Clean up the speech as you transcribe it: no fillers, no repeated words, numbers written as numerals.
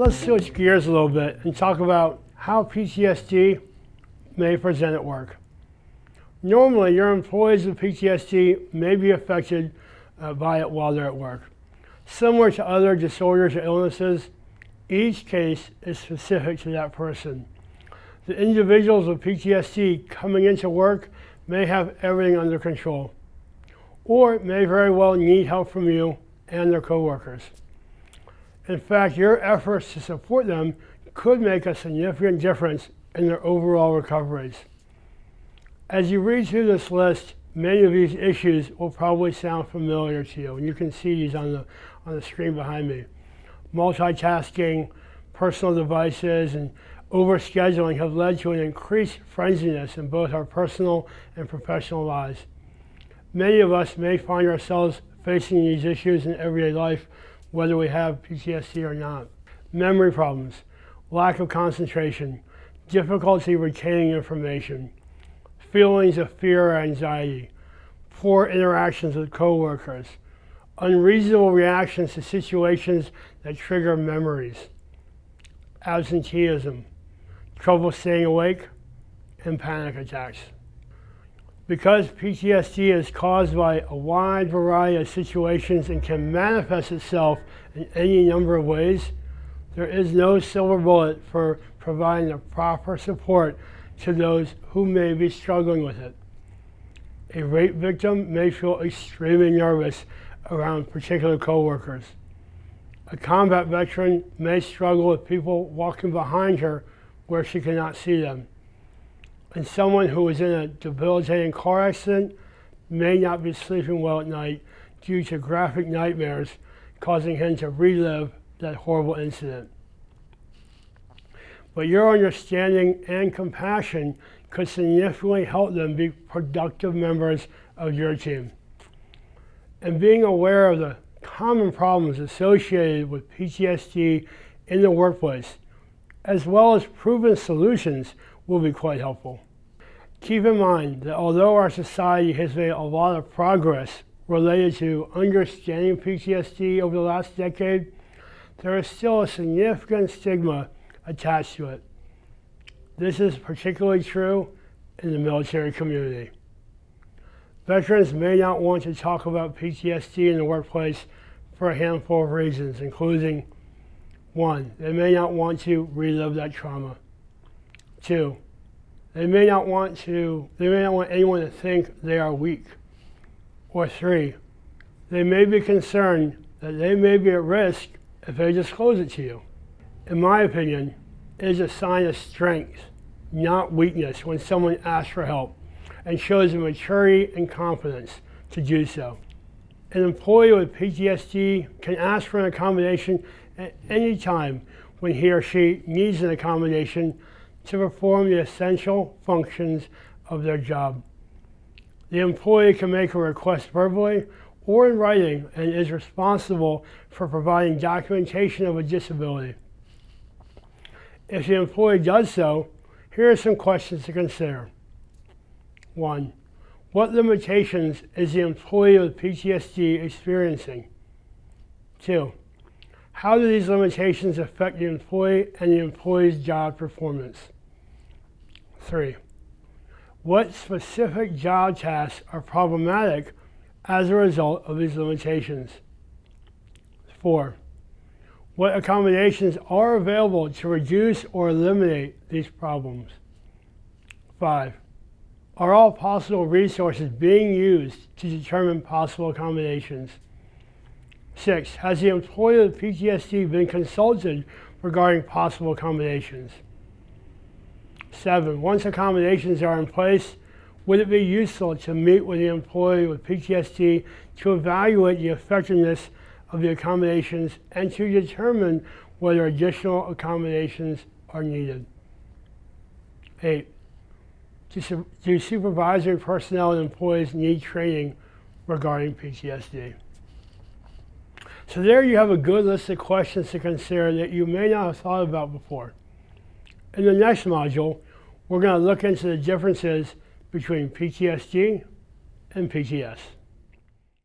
Let's switch gears a little bit and talk about how PTSD may present at work. Normally, your employees with PTSD may be affected by it while they're at work. Similar to other disorders or illnesses, each case is specific to that person. The individuals with PTSD coming into work may have everything under control, or may very well need help from you and their coworkers. In fact, your efforts to support them could make a significant difference in their overall recoveries. As you read through this list, many of these issues will probably sound familiar to you, and you can see these on the screen behind me. Multitasking, personal devices, and overscheduling have led to an increased frenziness in both our personal and professional lives. Many of us may find ourselves facing these issues in everyday life, whether we have PTSD or not. Memory problems, lack of concentration, difficulty retaining information, feelings of fear or anxiety, poor interactions with coworkers, unreasonable reactions to situations that trigger memories, absenteeism, trouble staying awake, and panic attacks. Because PTSD is caused by a wide variety of situations and can manifest itself in any number of ways, there is no silver bullet for providing the proper support to those who may be struggling with it. A rape victim may feel extremely nervous around particular coworkers. A combat veteran may struggle with people walking behind her where she cannot see them. And someone who was in a debilitating car accident may not be sleeping well at night due to graphic nightmares causing him to relive that horrible incident. But your understanding and compassion could significantly help them be productive members of your team. And being aware of the common problems associated with PTSD in the workplace, as well as proven solutions, will be quite helpful. Keep in mind that although our society has made a lot of progress related to understanding PTSD over the last decade, there is still a significant stigma attached to it. This is particularly true in the military community. Veterans may not want to talk about PTSD in the workplace for a handful of reasons, including 1, they may not want to relive that trauma. 2, they may not want anyone to think they are weak. Or 3, they may be concerned that they may be at risk if they disclose it to you. In my opinion, it is a sign of strength, not weakness, when someone asks for help and shows the maturity and confidence to do so. An employee with PTSD can ask for an accommodation at any time when he or she needs an accommodation to perform the essential functions of their job. The employee can make a request verbally or in writing and is responsible for providing documentation of a disability. If the employee does so, here are some questions to consider. 1, what limitations is the employee with PTSD experiencing? 2, how do these limitations affect the employee and the employee's job performance? 3, what specific job tasks are problematic as a result of these limitations? 4, what accommodations are available to reduce or eliminate these problems? 5, are all possible resources being used to determine possible accommodations? 6, has the employee with PTSD been consulted regarding possible accommodations? 7, once accommodations are in place, would it be useful to meet with the employee with PTSD to evaluate the effectiveness of the accommodations and to determine whether additional accommodations are needed? 8, do supervisory personnel and employees need training regarding PTSD? So there you have a good list of questions to consider that you may not have thought about before. In the next module, we're going to look into the differences between PTSD and PTS.